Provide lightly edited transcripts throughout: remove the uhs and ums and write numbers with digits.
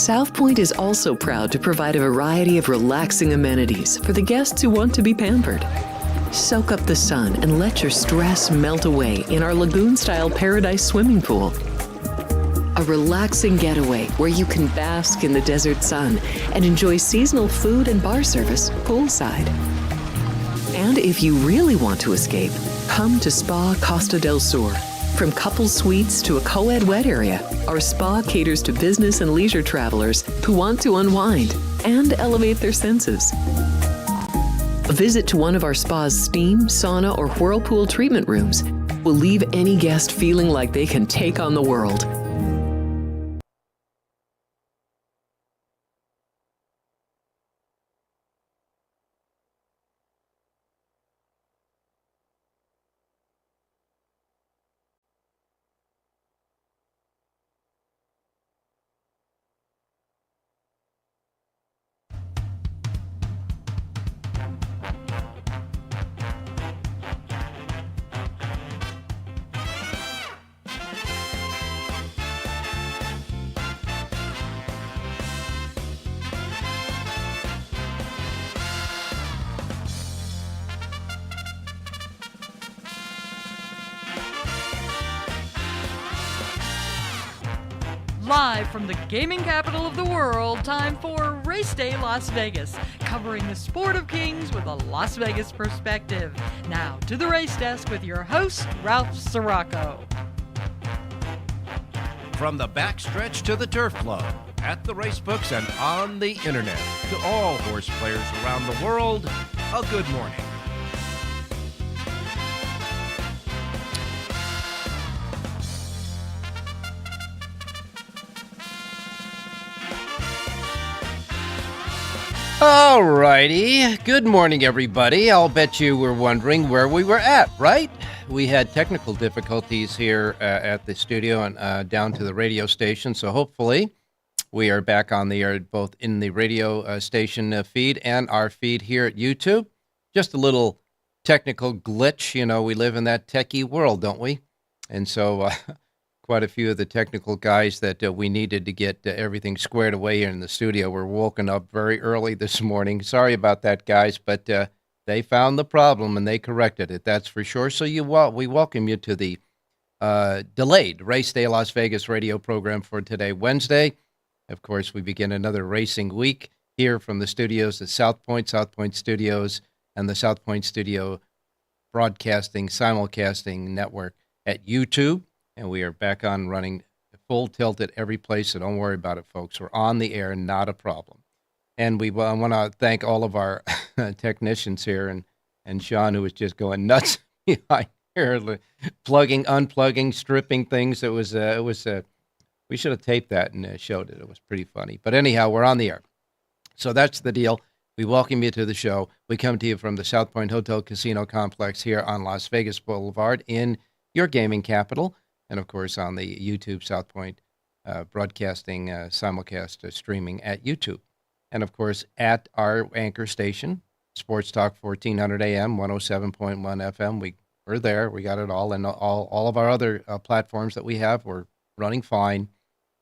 South Point is also proud to provide a variety of relaxing amenities for the guests who want to be pampered. Soak up the sun and let your stress melt away in our lagoon-style paradise swimming pool. A relaxing getaway where you can bask in the desert sun and enjoy seasonal food and bar service poolside. And if you really want to escape, come to Spa Costa del Sur. From couple suites to a co-ed wet area, our spa caters to business and leisure travelers who want to unwind and elevate their senses. A visit to one of our spa's steam, sauna, or whirlpool treatment rooms will leave any guest feeling like they can take on the world. Live from the gaming capital of the world, time for Race Day Las Vegas, covering the sport of kings with a Las Vegas perspective. Now to the race desk with your host, Ralph Siraco. From the backstretch to the turf club, at the racebooks and on the internet, to all horse players around the world, a good morning. All righty. Good morning, everybody. I'll bet you were wondering where we were at, right? We had technical difficulties here at the studio and down to the radio station, so hopefully we are back on the air, both in the radio station feed and our feed here at YouTube. Just a little technical glitch. You know, we live in that techie world, don't we? And so quite a few of the technical guys that we needed to get everything squared away here in the studio were woken up very early this morning. Sorry about that, guys, but they found the problem and they corrected it, that's for sure. So we welcome you to the delayed Race Day Las Vegas radio program for today, Wednesday. Of course, we begin another racing week here from the studios at South Point Studios, and the South Point Studio Broadcasting Simulcasting Network at YouTube. And we are back on running full tilt at every place, so don't worry about it, folks. We're on the air, not a problem. And we want to thank all of our technicians here, and Sean, who was just going nuts behind here, plugging, unplugging, stripping things. It was we should have taped that and showed it. It was pretty funny. But anyhow, we're on the air. So that's the deal. We welcome you to the show. We come to you from the South Point Hotel Casino Complex here on Las Vegas Boulevard in your gaming capital. And, of course, on the YouTube South Point broadcasting simulcast streaming at YouTube. And, of course, at our anchor station, Sports Talk 1400 AM, 107.1 FM. We're there. We got it all. And all of our other platforms that we have, we're running fine.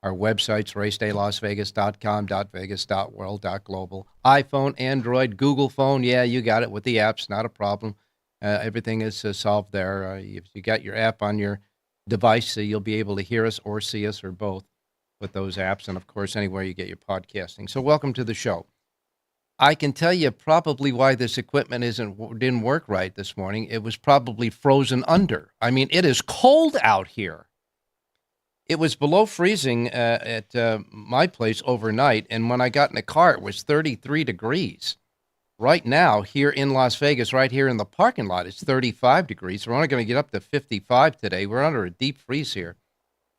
Our websites, racedaylasvegas.com, .vegas, .world, .global. iPhone, Android, Google phone. Yeah, you got it with the apps. Not a problem. Everything is solved there. If you got your app on your device, so you'll be able to hear us or see us or both with those apps, and of course anywhere you get your podcasting. So welcome to the show. I can tell you probably why this equipment didn't work right this morning. It was probably frozen under. I mean, it is cold out here. It was below freezing at my place overnight, and when I got in the car it was 33 degrees. Right now, here in Las Vegas, right here in the parking lot, it's 35 degrees. We're only going to get up to 55 today. We're under a deep freeze here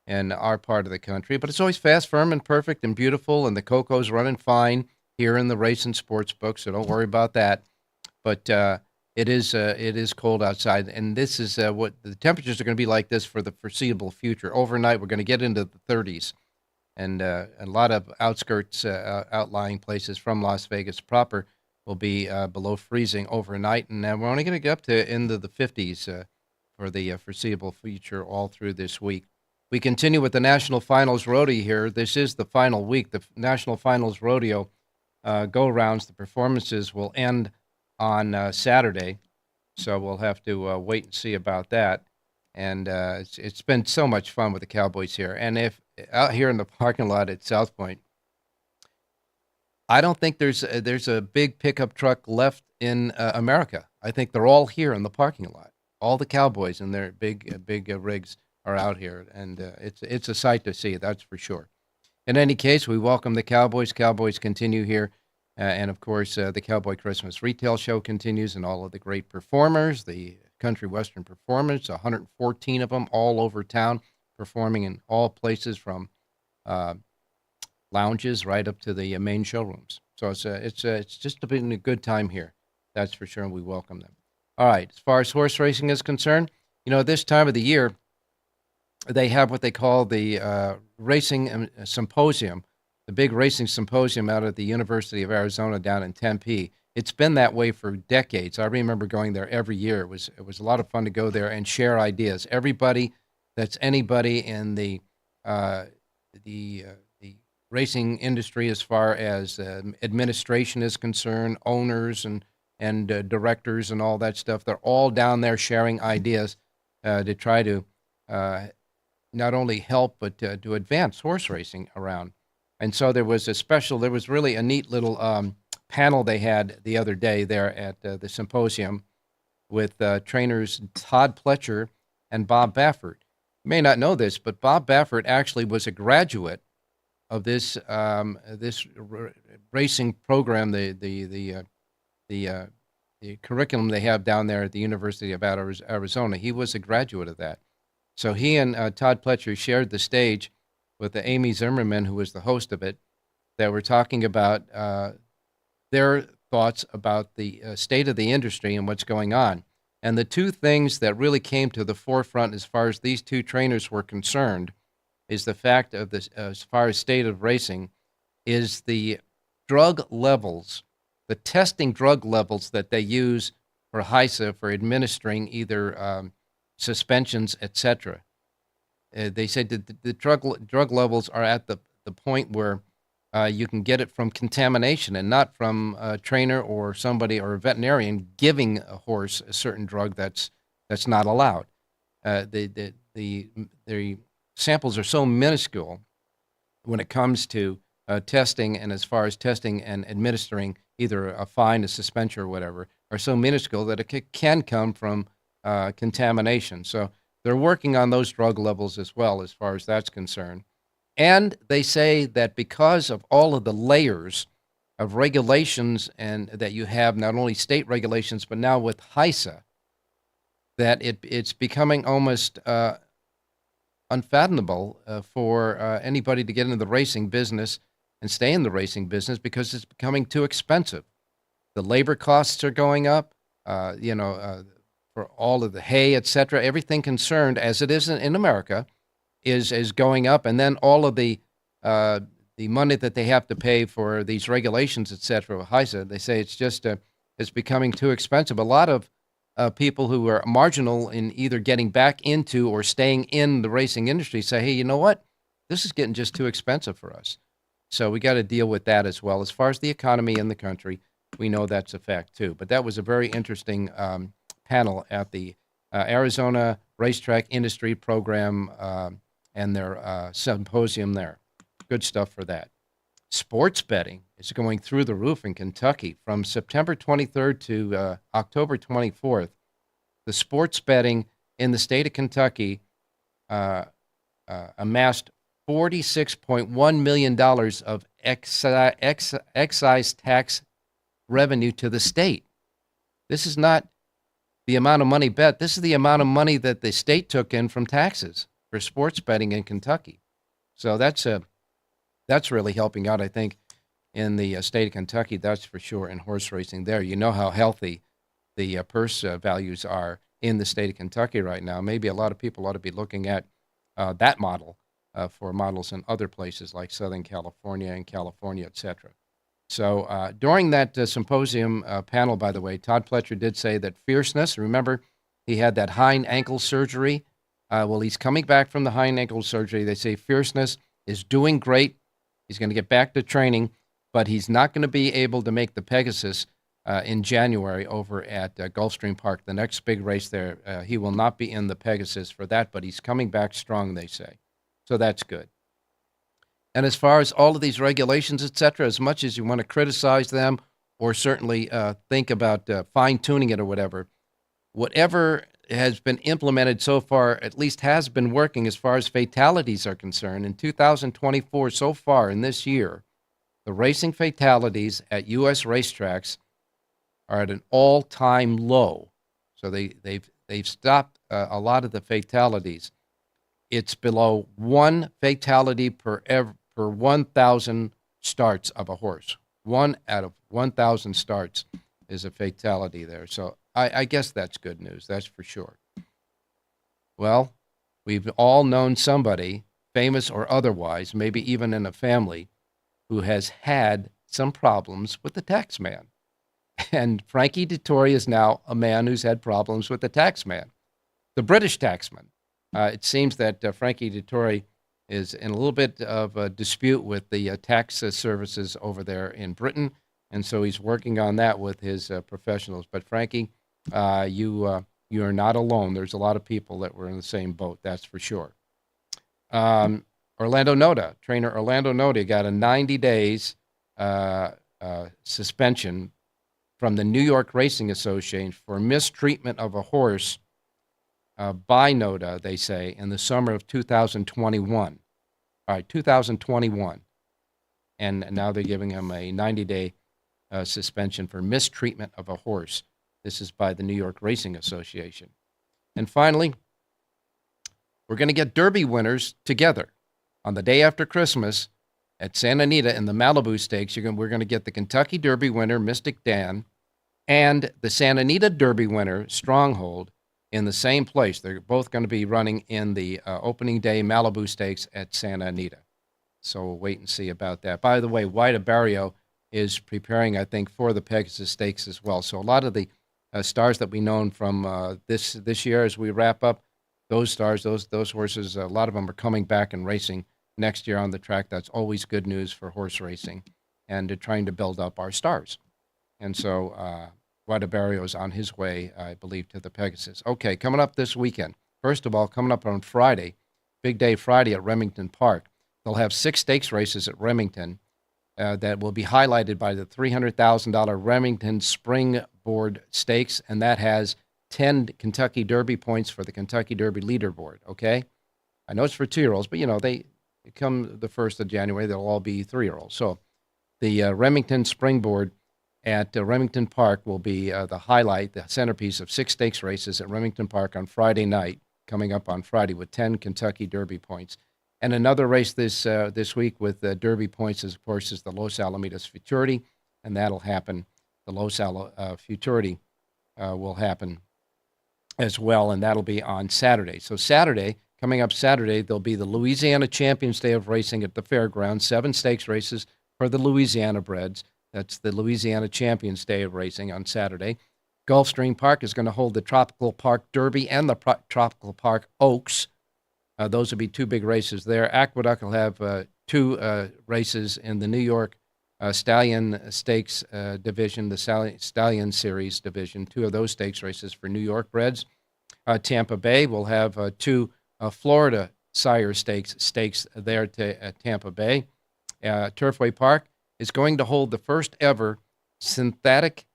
in our part of the country. But it's always fast, firm, and perfect and beautiful, and the cocoa's running fine here in the race and sports book, so don't worry about that. But it is cold outside, and this is what the temperatures are going to be like this for the foreseeable future. Overnight, we're going to get into the 30s, and a lot of outskirts, outlying places from Las Vegas proper will be below freezing overnight, and we're only going to get up to into the 50s for the foreseeable future all through this week. We continue with the National Finals Rodeo here. This is the final week. The National Finals Rodeo go-rounds, the performances will end on Saturday, so we'll have to wait and see about that. And it's been so much fun with the Cowboys here. And if out here in the parking lot at South Point, I don't think there's a big pickup truck left in America. I think they're all here in the parking lot. All the Cowboys and their big rigs are out here, and it's a sight to see, that's for sure. In any case, we welcome the Cowboys. Cowboys continue here, and of course, the Cowboy Christmas Retail Show continues, and all of the great performers, the country western performers, 114 of them all over town, performing in all places from lounges right up to the main showrooms. So it's just been a good time here, that's for sure, and we welcome them. All right, as far as horse racing is concerned, this time of the year, they have what they call the racing symposium, the big racing symposium out at the University of Arizona down in Tempe. It's been that way for decades. I remember going there every year. It was a lot of fun to go there and share ideas. Everybody that's anybody in the racing industry, as far as administration is concerned, owners and directors and all that stuff, they're all down there sharing ideas to try to not only help, but to advance horse racing around. And so there was really a neat little panel they had the other day there at the symposium with trainers Todd Pletcher and Bob Baffert. You may not know this, but Bob Baffert actually was a graduate of this racing program, the curriculum they have down there at the University of Arizona. He was a graduate of that. So he and Todd Pletcher shared the stage with Amy Zimmerman, who was the host of it, that were talking about their thoughts about the state of the industry and what's going on. And the two things that really came to the forefront as far as these two trainers were concerned is the fact of this, as far as state of racing, is the drug levels, the testing drug levels that they use for HISA for administering either suspensions, etc. They said that the drug levels are at the point where you can get it from contamination and not from a trainer or somebody or a veterinarian giving a horse a certain drug that's not allowed. The samples are so minuscule when it comes to testing, and as far as testing and administering either a fine, a suspension, or whatever, are so minuscule that it can come from contamination. So they're working on those drug levels as well, as far as that's concerned. And they say that because of all of the layers of regulations and that you have, not only state regulations, but now with HISA, that it's becoming almost unfathomable for anybody to get into the racing business and stay in the racing business because it's becoming too expensive. The labor costs are going up, for all of the hay, et cetera. Everything concerned, as it is in America, is going up. And then all of the money that they have to pay for these regulations, et cetera, with HISA, they say it's becoming too expensive. A lot of people who are marginal in either getting back into or staying in the racing industry say, hey, you know what? This is getting just too expensive for us. So we got to deal with that as well. As far as the economy in the country, we know that's a fact too. But that was a very interesting panel at the Arizona Racetrack Industry Program and their symposium there. Good stuff for that. Sports betting is going through the roof in Kentucky from September 23rd to October 24th. The sports betting in the state of Kentucky amassed $46.1 million of excise tax revenue to the state. This is not the amount of money bet. This is the amount of money that the state took in from taxes for sports betting in Kentucky. So that's really helping out, I think, in the state of Kentucky, that's for sure, in horse racing there. You know how healthy the purse values are in the state of Kentucky right now. Maybe a lot of people ought to be looking at that model for models in other places like Southern California and California, et cetera. So during that symposium panel, by the way, Todd Pletcher did say that fierceness, remember, he had that hind ankle surgery Well, he's coming back from the hind ankle surgery. They say Fierceness is doing great. He's going to get back to training, but he's not going to be able to make the Pegasus in January over at Gulfstream Park, the next big race there. He will not be in the Pegasus for that, but he's coming back strong, they say. So that's good. And as far as all of these regulations, et cetera, as much as you want to criticize them or certainly think about fine-tuning it or whatever has been implemented so far at least has been working as far as fatalities are concerned. In 2024, so far in this year, the racing fatalities at U.S. racetracks are at an all-time low. So they've stopped a lot of the fatalities. It's below one fatality per 1,000 starts of a horse. 1 out of 1,000 starts is a fatality there. So I guess that's good news, that's for sure. Well, we've all known somebody, famous or otherwise, maybe even in a family, who has had some problems with the tax man. And Frankie Dettori is now a man who's had problems with the tax man, the British taxman. It seems that Frankie Dettori is in a little bit of a dispute with the tax services over there in Britain, and so he's working on that with his professionals. But Frankie, you are not alone. There's a lot of people that were in the same boat, that's for sure. Trainer Orlando Noda got a 90 days suspension from the New York Racing Association for mistreatment of a horse by Noda, they say, in the summer of 2021. All right, 2021. And now they're giving him a 90-day suspension for mistreatment of a horse. This is by the New York Racing Association. And finally, we're going to get Derby winners together on the day after Christmas at Santa Anita in the Malibu Stakes. We're going to get the Kentucky Derby winner, Mystic Dan, and the Santa Anita Derby winner, Stronghold, in the same place. They're both going to be running in the opening day Malibu Stakes at Santa Anita. So we'll wait and see about that. By the way, White Barrio is preparing, I think, for the Pegasus Stakes as well. So a lot of the stars that we known from this year as we wrap up, those stars, those horses, a lot of them are coming back and racing next year on the track. That's always good news for horse racing and trying to build up our stars. And so White Barrio is on his way, I believe, to the Pegasus. Okay, coming up this weekend. First of all, coming up on Friday, big day Friday at Remington Park. They'll have 6 stakes races at Remington that will be highlighted by the $300,000 Remington Springboard Stakes, and that has 10 Kentucky Derby points for the Kentucky Derby leaderboard, okay? I know it's for 2-year-olds, but, they come the 1st of January, they'll all be 3-year-olds. So the Remington Springboard at Remington Park will be the highlight, the centerpiece of 6 stakes races at Remington Park on Friday night, coming up on Friday with 10 Kentucky Derby points. And another race this week with Derby points, of course, is the Los Alamitos Futurity, and that'll happen. The Los Futurity will happen as well, and that'll be on Saturday. So coming up Saturday, there'll be the Louisiana Champions Day of Racing at the fairgrounds, 7 stakes races for the Louisiana breds. That's the Louisiana Champions Day of Racing on Saturday. Gulfstream Park is going to hold the Tropical Park Derby and the Tropical Park Oaks. Those will be 2 big races there. Aqueduct will have 2 races in the New York Stallion Stakes division, the Stallion Series division, 2 of those stakes races for New York breds. Tampa Bay will have 2 Florida Sire Stakes there at Tampa Bay. Turfway Park is going to hold the first ever synthetic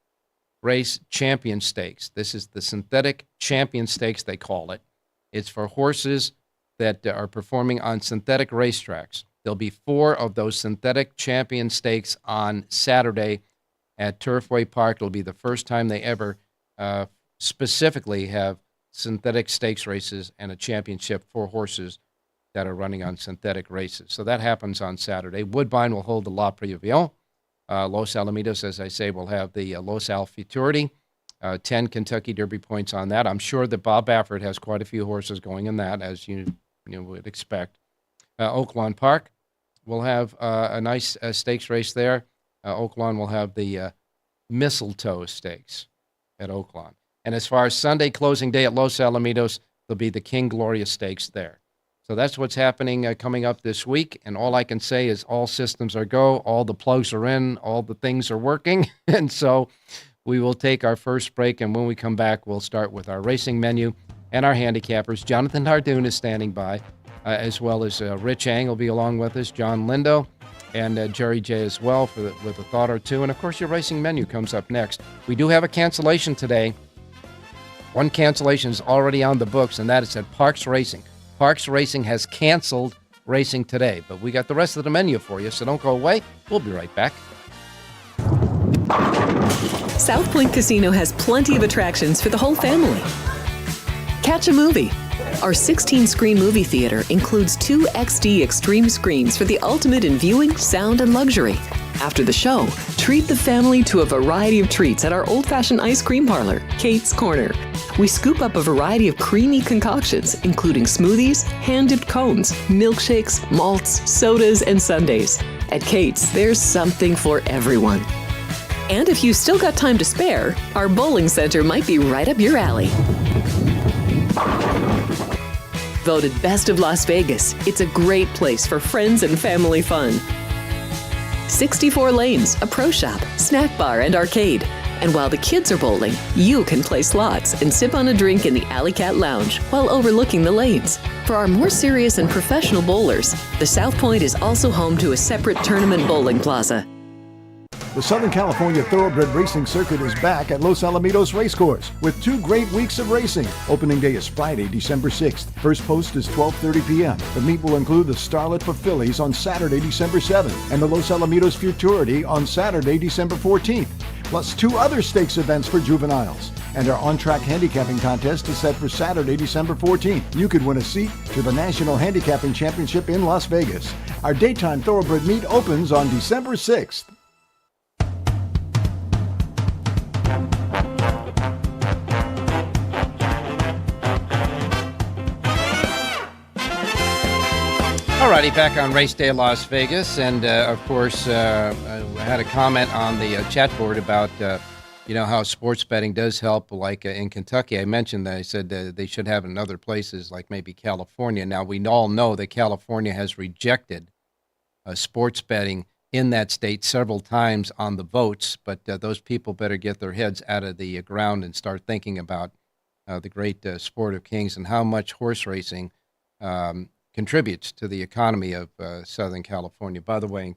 race champion stakes. This is the synthetic champion stakes, they call it. It's for horses that are performing on synthetic racetracks. There'll be 4 of those synthetic champion stakes on Saturday at Turfway Park. It'll be the first time they ever specifically have synthetic stakes races and a championship for horses that are running on synthetic races. So that happens on Saturday. Woodbine will hold the La Preville. Los Alamitos, as I say, will have the Los Al Futurity. 10 Kentucky Derby points on that. I'm sure that Bob Baffert has quite a few horses going in that, as you would expect. Oaklawn Park will have a nice stakes race there. Oaklawn will have the Mistletoe Stakes at Oaklawn. And as far as Sunday closing day at Los Alamitos, There'll be the King Gloria Stakes there. So that's what's happening coming up this week. And all I can say is all systems are go, all the plugs are in, all the things are working. And so we will take our first break. And when we come back, we'll start with our racing menu and our handicappers. Jonathan Hardoon is standing by, as well as Rich Ang will be along with us, John Lindo, and Jerry J as well with a thought or two. And, of course, your racing menu comes up next. We do have a cancellation today. One cancellation is already on the books, and that is at Parks Racing. Parks Racing has canceled racing today, but we got the rest of the menu for you, so don't go away. We'll be right back. South Point Casino has plenty of attractions for the whole family. Catch a movie. Our 16-screen movie theater includes 2 XD Extreme screens for the ultimate in viewing, sound, and luxury. After the show, treat the family to a variety of treats at our old-fashioned ice cream parlor, Kate's Corner. We scoop up a variety of creamy concoctions, including smoothies, hand-dipped cones, milkshakes, malts, sodas, and sundaes. At Kate's, there's something for everyone. And if you've still got time to spare, our bowling center might be right up your alley. Voted Best of Las Vegas, it's a great place for friends and family fun. 64 lanes, a pro shop, snack bar, and arcade. And while the kids are bowling, you can play slots and sip on a drink in the Alley Cat Lounge while overlooking the lanes. For our more serious and professional bowlers, the South Point is also home to a separate tournament bowling plaza. The Southern California Thoroughbred Racing Circuit is back at Los Alamitos Racecourse with 2 great weeks of racing. Opening day is Friday, December 6th. First post is 12:30 p.m. The meet will include the Starlet for fillies on Saturday, December 7th, and the Los Alamitos Futurity on Saturday, December 14th, plus 2 other stakes events for juveniles. And our on-track handicapping contest is set for Saturday, December 14th. You could win a seat to the National Handicapping Championship in Las Vegas. Our daytime thoroughbred meet opens on December 6th. Alrighty, back on Race Day Las Vegas, and of course, I had a comment on the chat board about how sports betting does help. Like in Kentucky, I mentioned that I said they should have it in other places, like maybe California. Now we all know that California has rejected sports betting in that state several times on the votes, but those people better get their heads out of the ground and start thinking about the great sport of kings and how much horse racing contributes to the economy of Southern California. By the way,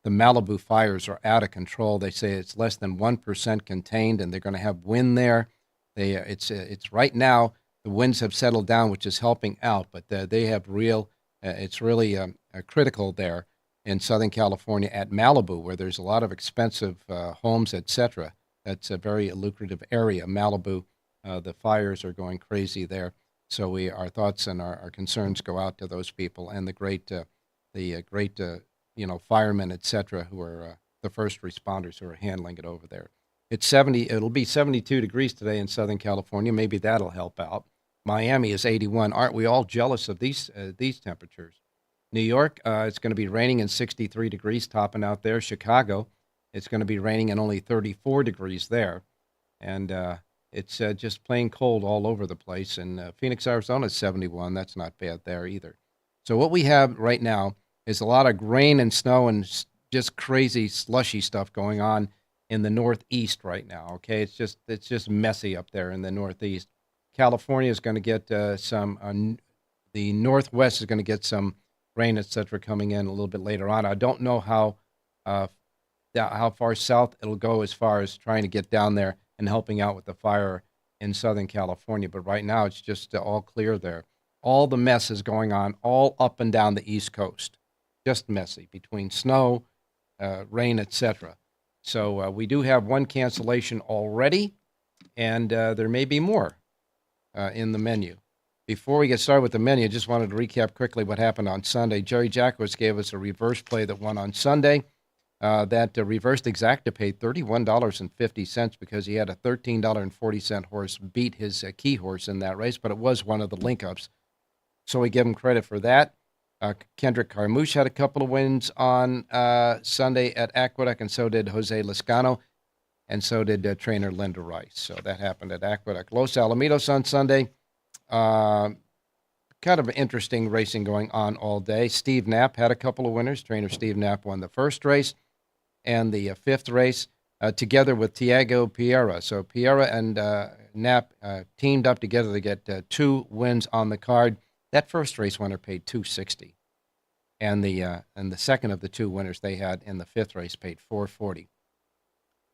the Malibu fires are out of control. They say it's less than 1% contained, and they're going to have wind there. It's right now the winds have settled down, which is helping out, but they have it's really critical there in Southern California at Malibu, where there's a lot of expensive homes, etc. That's a very lucrative area. Malibu, the fires are going crazy there. So our thoughts and our concerns go out to those people and the great firemen, et cetera, who are the first responders who are handling it over there. It'll be 72 degrees today in Southern California. Maybe that'll help out. Miami is 81. Aren't we all jealous of these temperatures? New York, it's going to be raining and 63 degrees topping out there. Chicago, it's going to be raining and only 34 degrees there. And it's just plain cold all over the place. And Phoenix, Arizona is 71. That's not bad there either. So what we have right now is a lot of rain and snow and just crazy slushy stuff going on in the Northeast right now. Okay, it's just messy up there in the Northeast. California is going to get some. The Northwest is going to get some rain, etc., coming in a little bit later on. I don't know how far south it'll go as far as trying to get down there and helping out with the fire in Southern California. But right now, it's just all clear there. All the mess is going on all up and down the East Coast. Just messy between snow, rain, etc. So we do have one cancellation already, and there may be more in the menu. Before we get started with the menu, I just wanted to recap quickly what happened on Sunday. Jerry Jackwitz gave us a reverse play that won on Sunday. That reversed exacta paid $31.50 because he had a $13.40 horse beat his key horse in that race, but it was one of the link-ups. So we give him credit for that. Kendrick Carmouche had a couple of wins on Sunday at Aqueduct, and so did Jose Lascano, and so did trainer Linda Rice. So that happened at Aqueduct. Los Alamitos on Sunday. kind of interesting racing going on all day. Steve Knapp had a couple of winners. Trainer Steve Knapp won the first race and the fifth race together with Tiago Pereira. So Pereira and Knapp teamed up together to get 2 wins on the card. That first race winner paid $260, and the second of the 2 winners they had in the fifth race paid $440.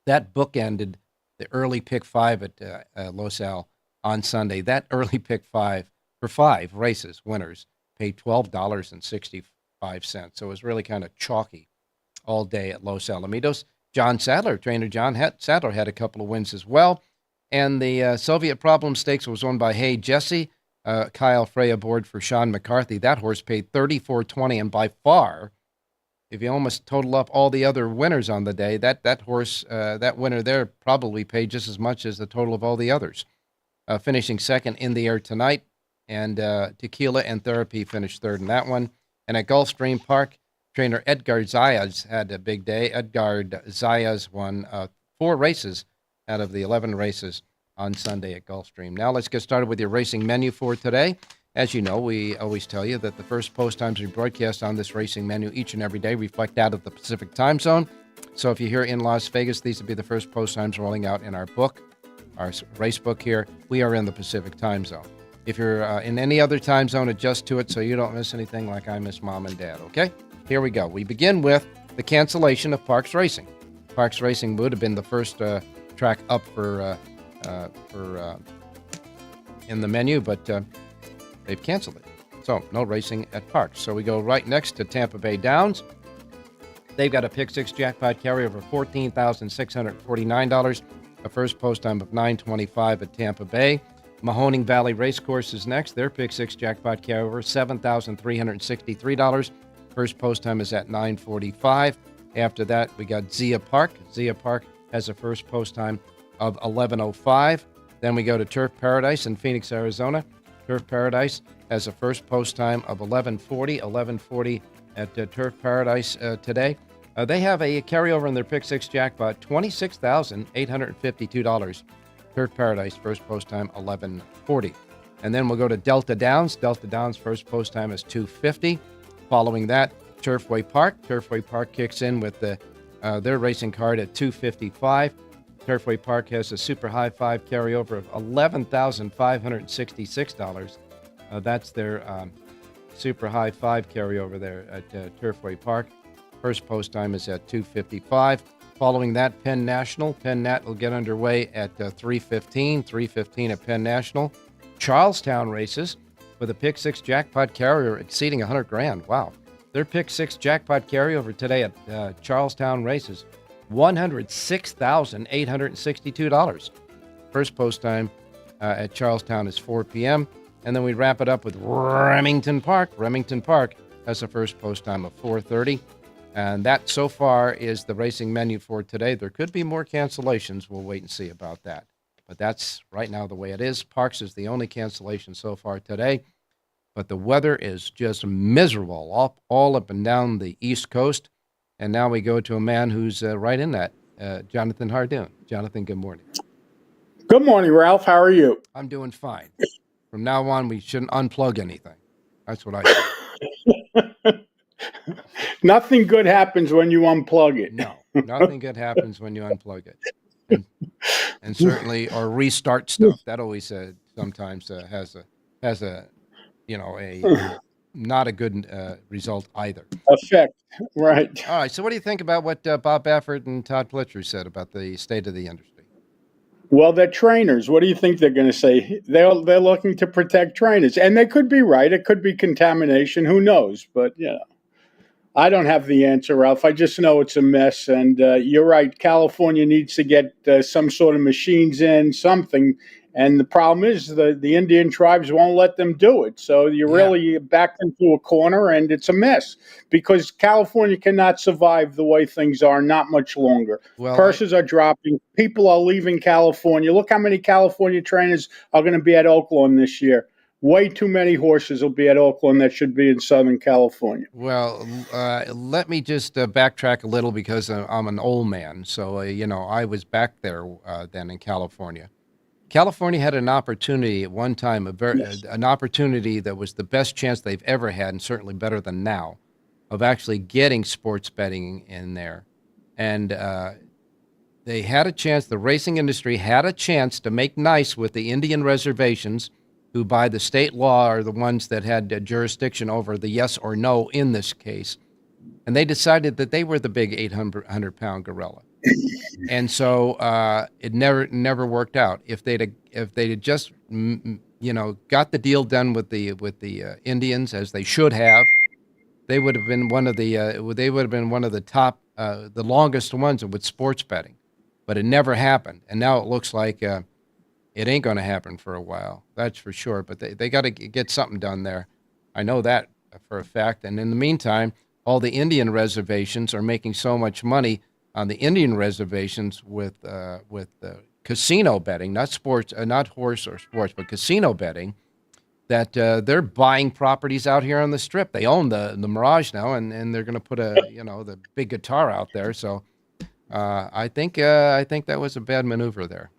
That bookended the early pick 5 at Los Al on Sunday. That early pick 5 for 5 races winners paid $12.65. So it was really kind of chalky all day at Los Alamitos. John Sadler, trainer Sadler, had a couple of wins as well. And the Soviet Problem Stakes was won by Hey Jesse. Kyle Frey aboard for Sean McCarthy. That horse paid $34.20, and by far, if you almost total up all the other winners on the day, that horse, that winner there probably paid just as much as the total of all the others. Finishing second in the air tonight, and Tequila and Therapy finished third in that one. And at Gulfstream Park, trainer Edgar Zayas had a big day. Edgar Zayas won 4 races out of the 11 races on Sunday at Gulfstream. Now let's get started with your racing menu for today. As you know, we always tell you that the first post times we broadcast on this racing menu each and every day reflect out of the Pacific time zone. So if you're here in Las Vegas, these will be the first post times rolling out in our book, our race book here. We are in the Pacific time zone. If you're in any other time zone, adjust to it so you don't miss anything like I miss Mom and Dad, okay? Here we go. We begin with the cancellation of Parks Racing. Parks Racing would have been the first track up for in the menu, but they've canceled it. So no racing at Parks. So we go right next to Tampa Bay Downs. They've got a pick 6 jackpot carryover of $14,649. A first post time of $9.25 at Tampa Bay. Mahoning Valley Racecourse is next. Their pick 6 jackpot carryover $7,363. First post time is at $9.45. After that, we got Zia Park. Zia Park has a first post time of $11.05. Then we go to Turf Paradise in Phoenix, Arizona. Turf Paradise has a first post time of $11.40 at Turf Paradise today. They have a carryover in their pick 6 jackpot, $26,852. Turf Paradise first post time $11.40. And then we'll go to Delta Downs. Delta Downs first post time is $2.50. Following that, Turfway Park. Turfway Park kicks in with their racing card at $2.55. Turfway Park has a super high 5 carryover of $11,566. That's their super high 5 carryover there at Turfway Park. First post time is at $2.55. Following that, Penn National. Penn Nat will get underway at $3.15. $3.15 at Penn National. Charlestown races with a pick 6 jackpot carryover exceeding $100,000. Wow. Their pick 6 jackpot carryover today at Charlestown races, $106,862. First post time at Charlestown is 4 p.m. And then we wrap it up with Remington Park. Remington Park has a first post time of 4:30. And that so far is the racing menu for today. There could be more cancellations. We'll wait and see about that. But that's right now the way it is. Parks is the only cancellation so far today. But the weather is just miserable all up and down the East Coast. And now we go to a man who's right in that, Jonathan Hardoon. Jonathan, good morning. Good morning, Ralph. How are you? I'm doing fine. From now on, we shouldn't unplug anything. That's what I say. Nothing good happens when you unplug it. No, nothing good happens when you unplug it. And certainly, or restart stuff. That always sometimes has a not a good result either. Effect, right. All right, so what do you think about what Bob Baffert and Todd Pletcher said about the state of the industry? Well, they're trainers. What do you think they're going to say? They're looking to protect trainers. And they could be right. It could be contamination. Who knows? But, I don't have the answer, Ralph. I just know it's a mess. And you're right. California needs to get some sort of machines in, something. And the problem is the Indian tribes won't let them do it. So you're really backed into a corner, and it's a mess because California cannot survive the way things are not much longer. Well, Purses are dropping. People are leaving California. Look how many California trainers are going to be at Oakland this year. Way too many horses will be at Oakland that should be in Southern California. Well, let me just backtrack a little because I'm an old man. So, I was back there then in California. California had an opportunity at one time, Yes. an opportunity that was the best chance they've ever had, and certainly better than now, of actually getting sports betting in there. And they had a chance, the racing industry had a chance to make nice with the Indian reservations, who by the state law are the ones that had jurisdiction over the yes or no in this case. And they decided that they were the big 800-pound gorilla. And so it never worked out. If they'd just got the deal done with the Indians, as they should have, they would have been one of the top, the longest ones with sports betting. But it never happened, and now it looks like it ain't going to happen for a while. That's for sure. But they got to get something done there. I know that for a fact. And in the meantime, all the Indian reservations are making so much money on the Indian reservations with casino betting, not sports, not horse or sports, but casino betting, that they're buying properties out here on the Strip. They own the Mirage now, and they're going to put the big guitar out there. So I think that was a bad maneuver there.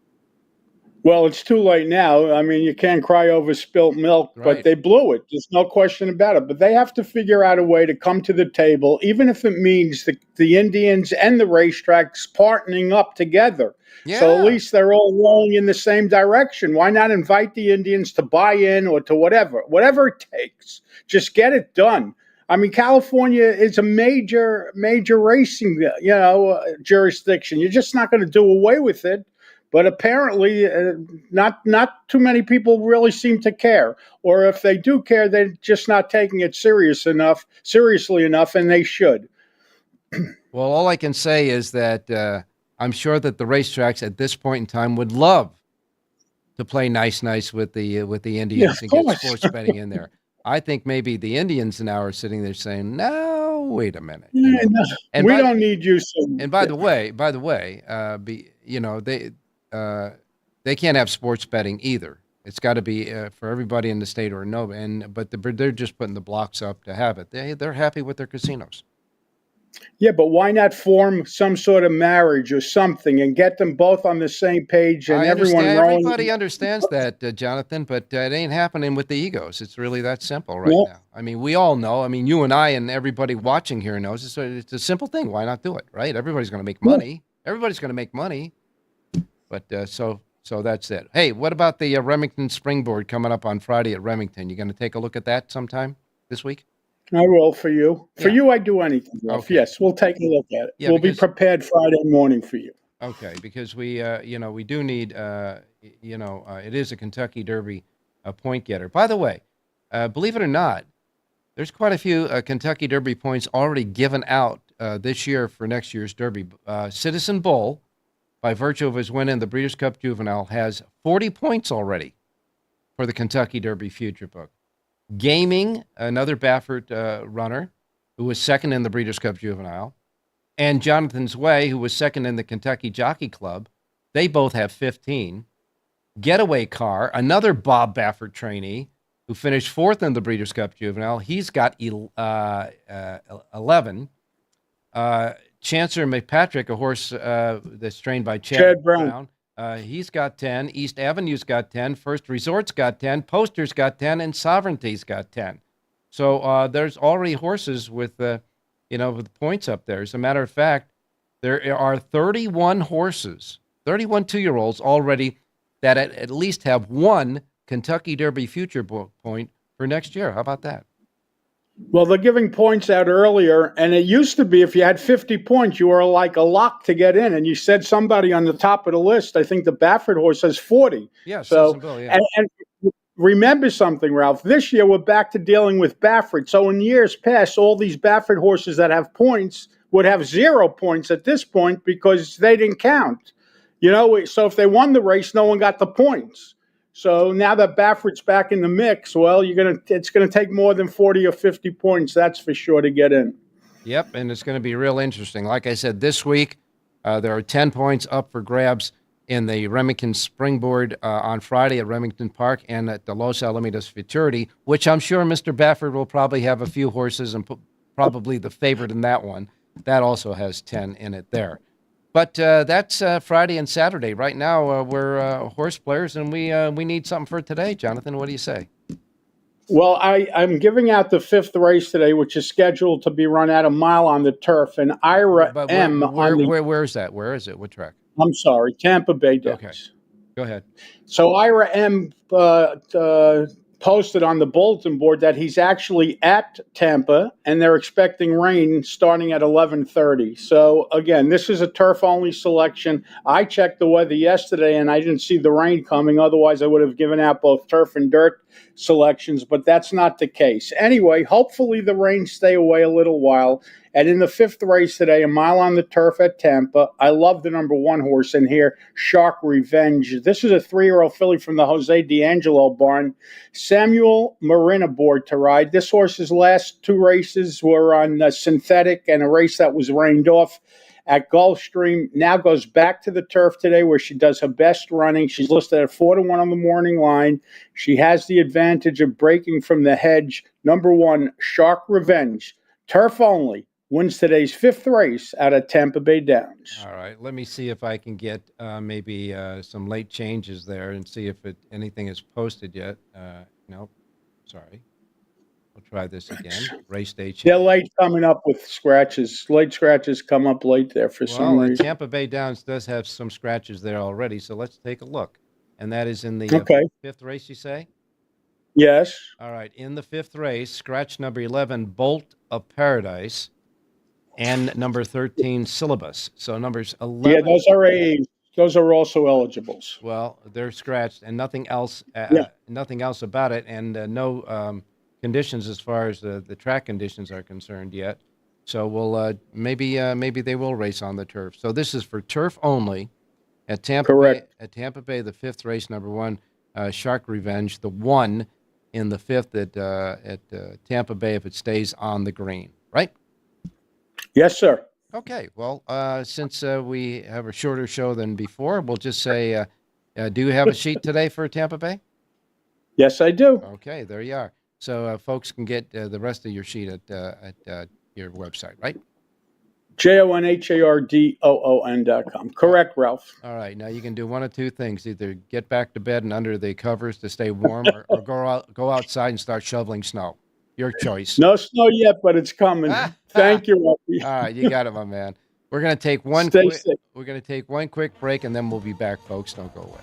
Well, it's too late now. I mean, you can't cry over spilt milk, Right. but they blew it. There's no question about it. But they have to figure out a way to come to the table, even if it means the Indians and the racetracks partnering up together. Yeah. So at least they're all rowing in the same direction. Why not invite the Indians to buy in or to whatever it takes? Just get it done. I mean, California is a major racing, jurisdiction. You're just not going to do away with it. But apparently, not too many people really seem to care. Or if they do care, they're just not taking it seriously enough, and they should. Well, all I can say is that I'm sure that the racetracks at this point in time would love to play nice with the Indians and get sports betting in there. I think maybe the Indians now are sitting there saying, "No, wait a minute. Yeah, no, And we by- don't need you." And by the way, they can't have sports betting either. It's got to be for everybody in the state or no. But they're just putting the blocks up to have it. They're happy with their casinos. Yeah, but why not form some sort of marriage or something and get them both on the same page and Everybody understands that, Jonathan, but it ain't happening with the egos. It's really that simple right now. I mean, we all know. I mean, you and I and everybody watching here knows it's a simple thing. Why not do it, right? Everybody's going to make money. Everybody's going to make money. But so that's it. Hey, what about the Remington Springboard coming up on Friday at Remington? You going to take a look at that sometime this week? I will for you. For you, I do anything. Okay. Yes, we'll take a look at it. Yeah, we'll be prepared Friday morning for you. Okay, because we do need, it is a Kentucky Derby point getter. By the way, believe it or not, there's quite a few Kentucky Derby points already given out this year for next year's Derby. Citizen Bull, by virtue of his win in the Breeders' Cup Juvenile, has 40 points already for the Kentucky Derby Future Book. Gaming, another Baffert runner, who was second in the Breeders' Cup Juvenile, and Jonathan's Way, who was second in the Kentucky Jockey Club, they both have 15. Getaway Car, another Bob Baffert trainee, who finished fourth in the Breeders' Cup Juvenile, he's got 11. Chancer McPatrick, a horse that's trained by Chad Brown, he's got 10. East Avenue's got 10. First Resort's got 10. Poster's got 10. And Sovereignty's got 10. So there's already horses with points up there. As a matter of fact, there are 31 horses, 31 two-year-olds already that at least have one Kentucky Derby Future Book point for next year. How about that? Well, they're giving points out earlier, and it used to be if you had 50 points, you were like a lock to get in. And you said somebody on the top of the list, I think the Baffert horse has 40. Yeah, so Bill, yeah. And remember something, Ralph. This year we're back to dealing with Baffert. So in years past, all these Baffert horses that have points would have 0 points at this point because they didn't count. So if they won the race, no one got the points. So now that Baffert's back in the mix, well, it's gonna take more than 40 or 50 points, that's for sure, to get in. Yep, and it's going to be real interesting. Like I said, this week there are 10 points up for grabs in the Remington Springboard on Friday at Remington Park and at the Los Alamitos Futurity, which I'm sure Mr. Baffert will probably have a few horses and probably the favorite in that one. That also has 10 in it there. But that's Friday and Saturday. Right now, we're horse players, and we need something for today. Jonathan, what do you say? Well, I'm giving out the 5th race today, which is scheduled to be run at a mile on the turf. And Ira But M. where is that? Where is it? What track? I'm sorry, Tampa Bay Downs. Okay, go ahead. So Ira M. Posted on the bulletin board that he's actually at Tampa, and they're expecting rain starting at 11:30. So again, this is a turf-only selection. I checked the weather yesterday, and I didn't see the rain coming. Otherwise, I would have given out both turf and dirt selections, but that's not the case. Anyway, hopefully the rain stay away a little while. And in the 5th race today, a mile on the turf at Tampa, I love the number 1 horse in here, Shark Revenge. This is a 3-year-old filly from the Jose D'Angelo barn. Samuel Marin aboard to ride. This horse's last 2 races were on synthetic and a race that was rained off at Gulfstream. Now goes back to the turf today where she does her best running. She's listed at 4-1 on the morning line. She has the advantage of breaking from the hedge. Number 1, Shark Revenge. Turf only. Wins today's 5th race out of Tampa Bay Downs. All right, let me see if I can get maybe some late changes there and see if anything is posted yet. Nope, sorry. We'll try this again. Race day change. They're late coming up with scratches. Late scratches come up late there for some reason. Tampa Bay Downs does have some scratches there already, so let's take a look. And that is in the 5th race, you say? Yes. All right, in the 5th race, scratch number 11, Bolt of Paradise. And number 13, Syllabus. So numbers 11. Yeah, those are also eligibles. Well, they're scratched, and nothing else. Nothing else about it, and no conditions as far as the track conditions are concerned yet. So we'll maybe they will race on the turf. So this is for turf only at Tampa. Correct. At Tampa Bay, the 5th race, number 1, Shark Revenge, the 1 in the 5th at Tampa Bay if it stays on the green, right? Yes, sir. Okay, well, since we have a shorter show than before, we'll just say, do you have a sheet today for Tampa Bay? Yes, I do. Okay, there you are. So folks can get the rest of your sheet at your website, right? JONHARDOON.com. Correct, Ralph. All right, now you can do one of 2 things. Either get back to bed and under the covers to stay warm or go outside and start shoveling snow. Your choice. No snow yet, but it's coming. Thank you, Ralphie. All right, you got it, my man. We're going to take one quick break, and then we'll be back, folks. Don't go away.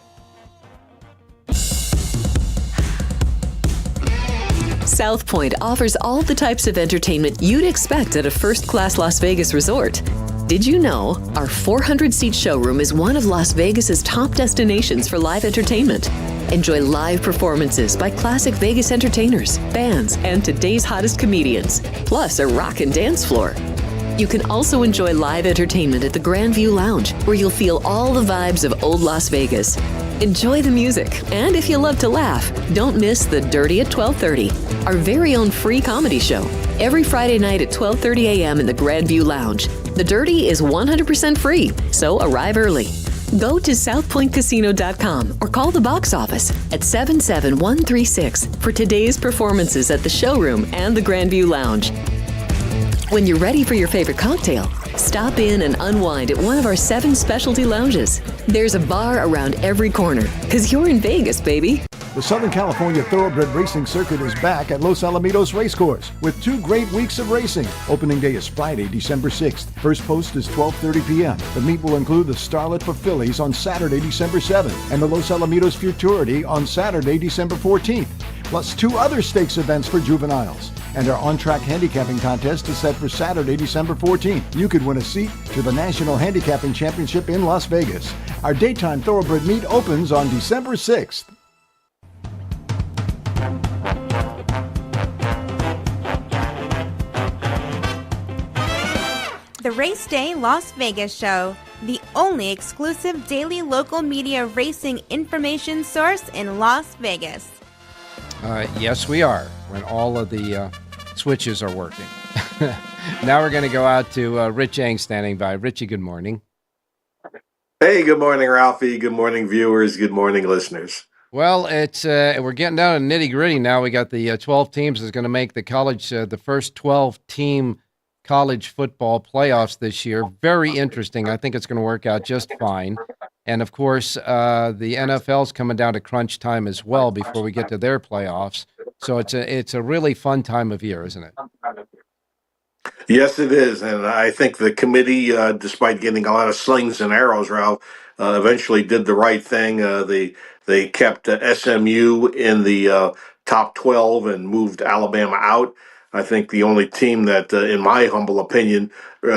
South Point offers all the types of entertainment you'd expect at a first-class Las Vegas resort. Did you know our 400-seat showroom is one of Las Vegas's top destinations for live entertainment? Enjoy live performances by classic Vegas entertainers, bands, and today's hottest comedians, plus a rockin' dance floor. You can also enjoy live entertainment at the Grand View Lounge, where you'll feel all the vibes of old Las Vegas. Enjoy the music, and if you love to laugh, don't miss The Dirty at 12:30, our very own free comedy show, every Friday night at 12:30 a.m. in the Grand View Lounge. The Dirty is 100% free, so arrive early. Go to southpointcasino.com or call the box office at 77136 for today's performances at the Showroom and the Grand View Lounge. When you're ready for your favorite cocktail, stop in and unwind at one of our 7 specialty lounges. There's a bar around every corner, because you're in Vegas, baby. The Southern California Thoroughbred Racing Circuit is back at Los Alamitos Racecourse with 2 great weeks of racing. Opening day is Friday, December 6th. First post is 12:30 p.m. The meet will include the Starlet for Fillies on Saturday, December 7th, and the Los Alamitos Futurity on Saturday, December 14th, plus 2 other stakes events for juveniles. And our on-track handicapping contest is set for Saturday, December 14th. You could win a seat to the National Handicapping Championship in Las Vegas. Our daytime thoroughbred meet opens on December 6th. The Race Day Las Vegas Show, the only exclusive daily local media racing information source in Las Vegas. Yes, we are, when all of the switches are working. Now we're going to go out to Rich Yang standing by. Richie, good morning. Hey, good morning, Ralphie. Good morning, viewers. Good morning, listeners. Well, it's we're getting down to nitty-gritty now. We got the 12 teams that's going to make the college, the first 12-team college football playoffs this year. Very interesting. I think it's going to work out just fine. And of course, the NFL's coming down to crunch time as well before we get to their playoffs. So it's a really fun time of year, isn't it? Yes, it is, and I think the committee, despite getting a lot of slings and arrows, Ralph, eventually did the right thing. They kept SMU in the top 12 and moved Alabama out. I think the only team that, in my humble opinion,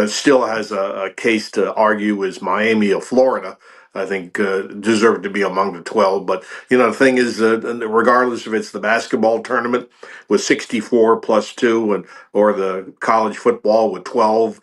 still has a case to argue is Miami of Florida. I think deserve to be among the 12. But, the thing is, regardless if it's the basketball tournament with 64 plus 2 or the college football with 12,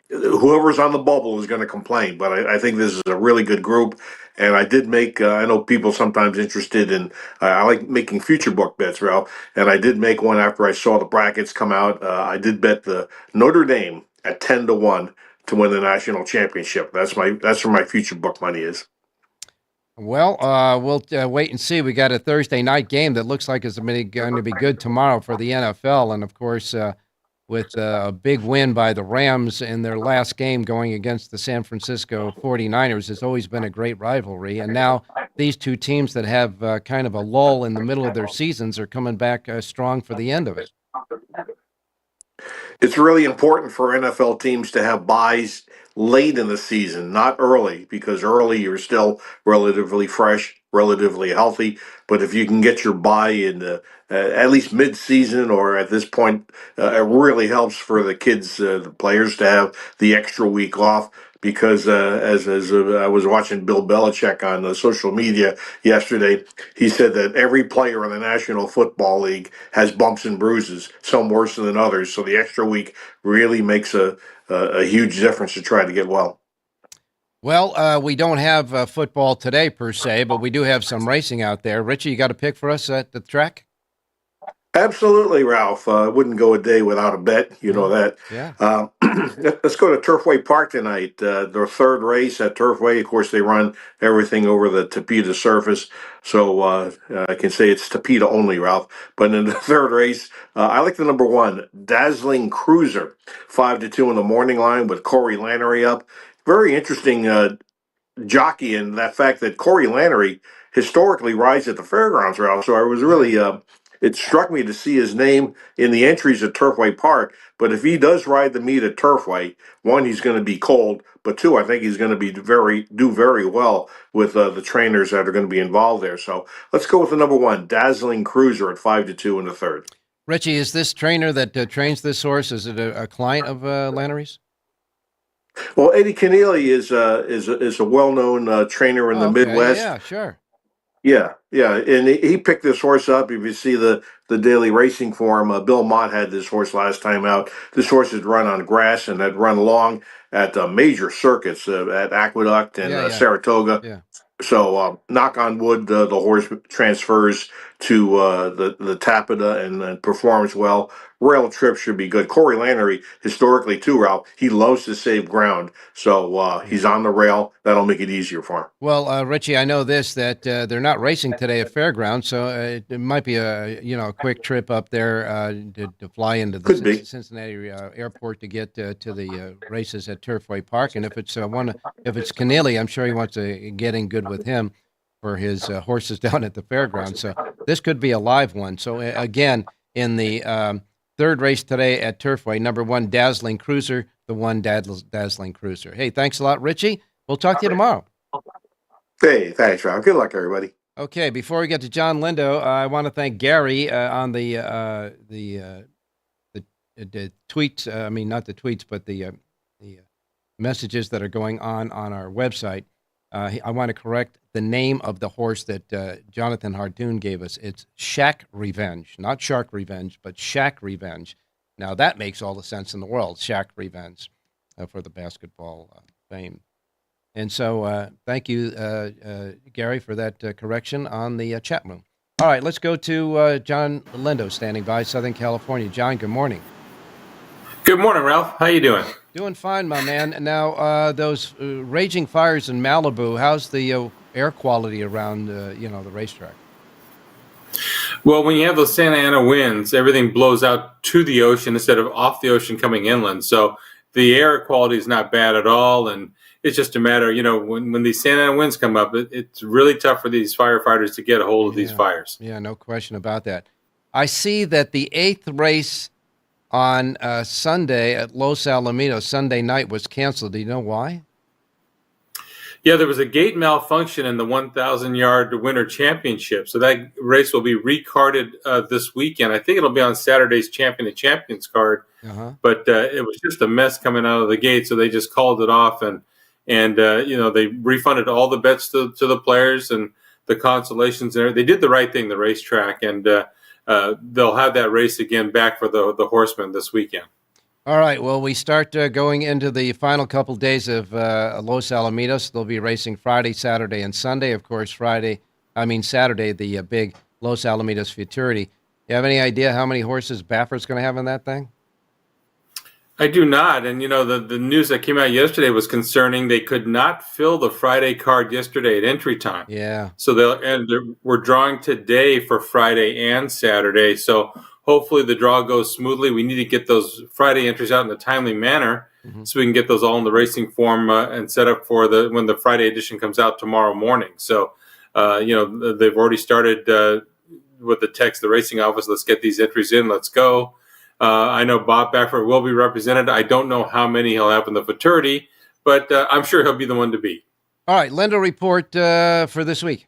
whoever's on the bubble is going to complain. But I think this is a really good group. And I did make, I know people sometimes interested in, I like making future book bets, Ralph. And I did make one after I saw the brackets come out. I did bet the Notre Dame at 10-1 to win the national championship. That's where my future book money is. Well, we'll wait and see. We got a Thursday night game that looks like it's going to be good tomorrow for the NFL. And, of course, with a big win by the Rams in their last game going against the San Francisco 49ers, it's always been a great rivalry. And now these two teams that have kind of a lull in the middle of their seasons are coming back strong for the end of it. It's really important for NFL teams to have buys late in the season, not early, because early you're still relatively fresh, relatively healthy. But if you can get your buy in at least mid-season or at this point, it really helps for the kids, the players, to have the extra week off. Because as I was watching Bill Belichick on social media yesterday, he said that every player in the National Football League has bumps and bruises, some worse than others. So the extra week really makes a huge difference to try to get well. Well, we don't have football today per se, but we do have some racing out there. Richie, you got a pick for us at the track? Absolutely, Ralph. I wouldn't go a day without a bet. You know that. Yeah. Let's go to Turfway Park tonight. Their third race at Turfway. Of course, they run everything over the Tapeta surface. So I can say it's Tapeta only, Ralph. But in the third race, I like the number 1, Dazzling Cruiser, 5-2 in the morning line with Corey Lannery up. Very interesting jockey in that fact that Corey Lannery historically rides at the fairgrounds, Ralph. So I was really, it struck me to see his name in the entries at Turfway Park. But if he does ride the meet at Turfway, 1, he's going to be cold, but 2, I think he's going to be do very well with the trainers that are going to be involved there. So let's go with the number 1, Dazzling Cruiser at 5-2 in the third. Richie, is this trainer that trains this horse, is it a client of Lannery's? Well, Eddie Keneally is a well-known trainer in the Midwest. Yeah, sure. Yeah, and he picked this horse up. If you see the daily racing form, Bill Mott had this horse last time out. This horse had run on grass and had run long at major circuits at Aqueduct and Saratoga. Yeah. So knock on wood, the horse transfers to the Tapeta and performs well. Rail trip should be good. Corey Lannery, historically too, Ralph, he loves to save ground. So he's on the rail. That'll make it easier for him. Well, Richie, I know this, that they're not racing today at Fairgrounds, so it might be a quick trip up there to fly into the Cincinnati airport to get to the races at Turfway Park. And if it's Keneally, I'm sure he wants to get in good with him for his horses down at the fairgrounds. So this could be a live one. So again, in the third race today at Turfway, number 1, Dazzling Cruiser, the 1 Dazzling Cruiser. Hey, thanks a lot, Richie. We'll talk to you tomorrow. Hey, thanks, Rob. Good luck, everybody. Okay, before we get to John Lindo, I want to thank Gary on the tweets. I mean, not the tweets, but the messages that are going on our website. I want to correct the name of the horse that Jonathan Hartoon gave us. It's Shack Revenge, not Shark Revenge, but Shack Revenge. Now, that makes all the sense in the world, Shack Revenge, for the basketball fame. And so thank you, Gary, for that correction on the chat room. All right, let's go to John Lindo, standing by, Southern California. John, good morning. Good morning, Ralph. How you doing? Doing fine, my man. Now, those raging fires in Malibu, how's the air quality around, the racetrack? Well, when you have those Santa Ana winds, everything blows out to the ocean instead of off the ocean coming inland. So the air quality is not bad at all. And it's just a matter, when these Santa Ana winds come up, it's really tough for these firefighters to get a hold of these fires. Yeah, no question about that. I see that the 8th race on Sunday at Los Alamitos, Sunday night, was canceled. Do you know why? Yeah, there was a gate malfunction in the 1,000-yard winter championship. So that race will be recarded this weekend. I think it'll be on Saturday's Champion of Champions card. But it was just a mess coming out of the gate, so they just called it off. And they refunded all the bets to the players and the consolations there. They did the right thing, the racetrack, and they'll have that race again back for the horsemen this weekend. All right, well, we start going into the final couple days of Los Alamitos. They'll be racing Friday, Saturday, and Sunday. Of course, Saturday, the big Los Alamitos Futurity. You have any idea how many horses Baffert's going to have in that thing? I do not. And, the news that came out yesterday was concerning. They could not fill the Friday card yesterday at entry time. Yeah. So we're drawing today for Friday and Saturday. So hopefully the draw goes smoothly. We need to get those Friday entries out in a timely manner so we can get those all in the racing form and set up for when the Friday edition comes out tomorrow morning. So, they've already started with the text, the racing office, let's get these entries in, let's go. I know Bob Baffert will be represented. I don't know how many he'll have in the futurity, but I'm sure he'll be the one to beat. All right, Linda report for this week.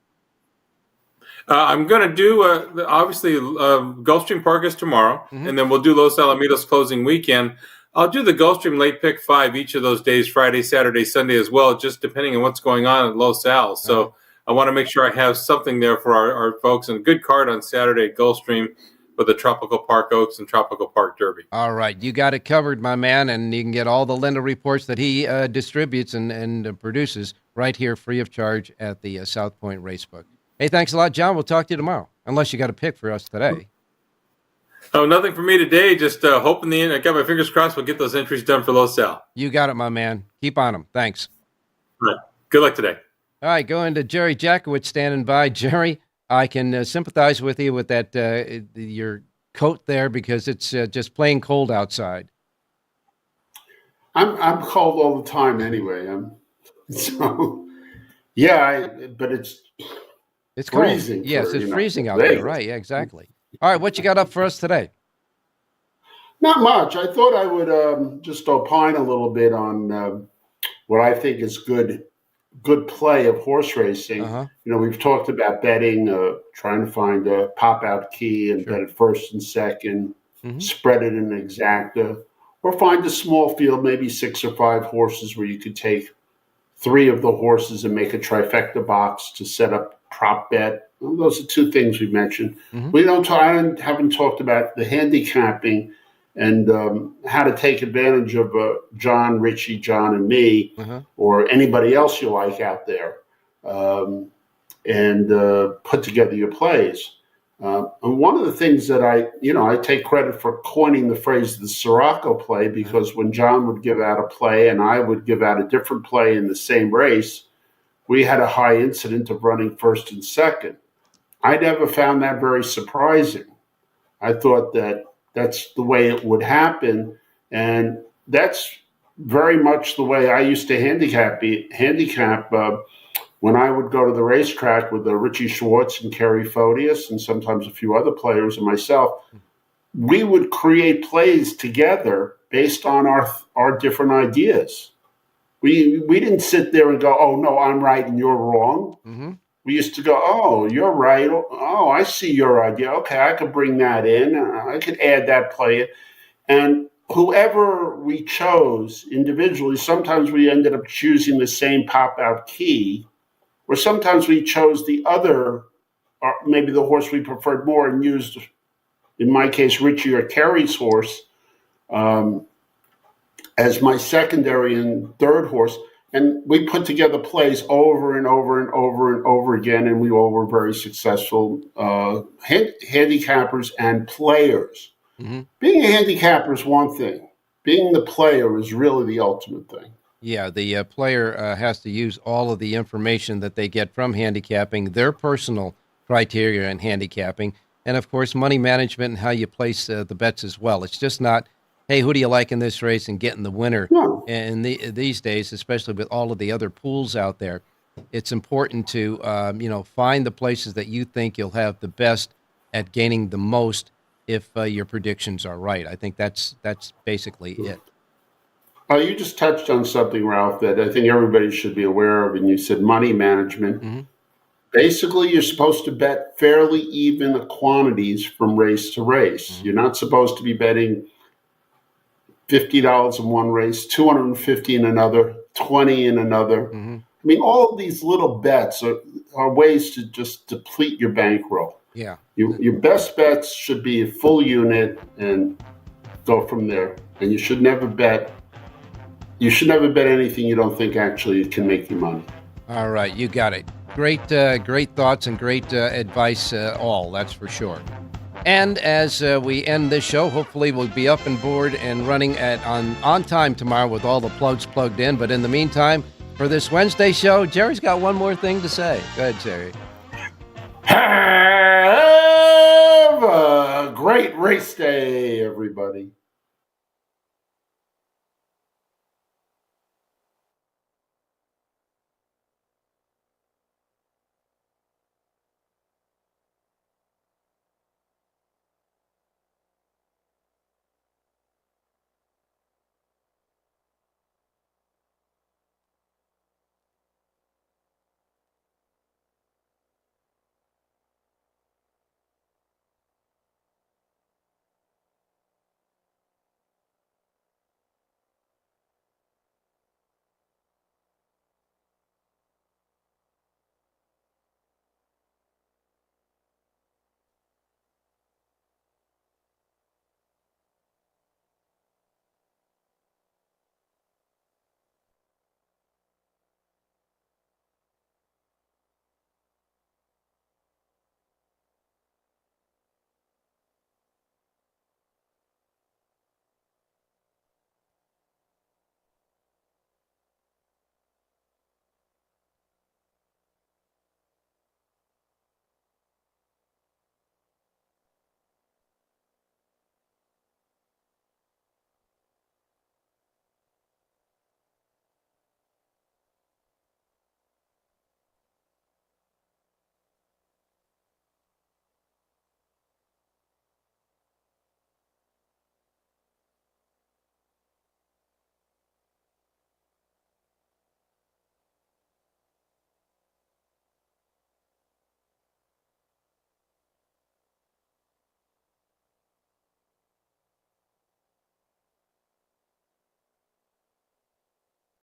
I'm going to do, obviously, Gulfstream Park is tomorrow, and then we'll do Los Alamitos closing weekend. I'll do the Gulfstream late pick 5 each of those days, Friday, Saturday, Sunday as well, just depending on what's going on at Los Al. So I want to make sure I have something there for our folks, and a good card on Saturday at Gulfstream with the Tropical Park Oaks and Tropical Park Derby. All right. You got it covered, my man, and you can get all the Linda reports that he distributes and produces right here free of charge at the South Point Racebook. Hey, thanks a lot, John. We'll talk to you tomorrow, unless you got a pick for us today. Oh, nothing for me today. Just hoping I got my fingers crossed we'll get those entries done for Los Al. You got it, my man. Keep on them. Thanks. All right. Good luck today. All right, going to Jerry Jackowitz standing by. Jerry, I can sympathize with you with that your coat there because it's just plain cold outside. I'm cold all the time anyway. But it's freezing. Cold. Yes, it's freezing out there. Right? Yeah, exactly. All right, what you got up for us today? Not much. I thought I would just opine a little bit on what I think is good play of horse racing. We've talked about betting, trying to find a pop-out key and bet at first and second, spread it in an exacta, or find a small field, maybe 6 or 5 horses where you could take 3 of the horses and make a trifecta box to set up prop bet. Well, those are 2 things we mentioned. I haven't talked about the handicapping and how to take advantage of John, Richie, John, and me, or anybody else you like out there, and put together your plays. And one of the things that I take credit for coining the phrase the Siraco play, because when John would give out a play and I would give out a different play in the same race, we had a high incident of running first and second. I never found that very surprising. I thought that's the way it would happen. And that's very much the way I used to handicap when I would go to the racetrack with Richie Schwartz and Kerry Photius and sometimes a few other players and myself. We would create plays together based on our different ideas. We didn't sit there and go, oh, no, I'm right and you're wrong. We used to go, oh, you're right. Oh, I see your idea. Okay, I could bring that in. I could add that play. And whoever we chose individually, sometimes we ended up choosing the same pop-out key, or sometimes we chose the other, or maybe the horse we preferred more and used, in my case, Richie or Kerry's horse as my secondary and third horse. And we put together plays over and over and over and over again, and we all were very successful handicappers and players. Being a handicapper is one thing. Being the player is really the ultimate thing. Yeah, the player has to use all of the information that they get from handicapping, their personal criteria in handicapping, and of course, money management and how you place the bets as well. It's just not, hey, who do you like in this race and getting the winner. No. And these days, especially with all of the other pools out there, it's important to find the places that you think you'll have the best at gaining the most if your predictions are right. I think that's basically it. You just touched on something, Ralph, that I think everybody should be aware of, and you said money management. Mm-hmm. Basically, you're supposed to bet fairly even quantities from race to race. Mm-hmm. You're not supposed to be betting $50 in one race, $250 in another, $20 in another. Mm-hmm. I mean, all of these little bets are ways to just deplete your bankroll. Yeah. Your best bets should be a full unit and go from there. And you should never bet anything you don't think actually can make you money. All right, you got it. Great thoughts and great advice, all, that's for sure. And as we end this show, hopefully we'll be up and board and running on time tomorrow with all the plugs plugged in. But in the meantime, for this Wednesday show, Jerry's got one more thing to say. Go ahead, Jerry. Have a great race day, everybody.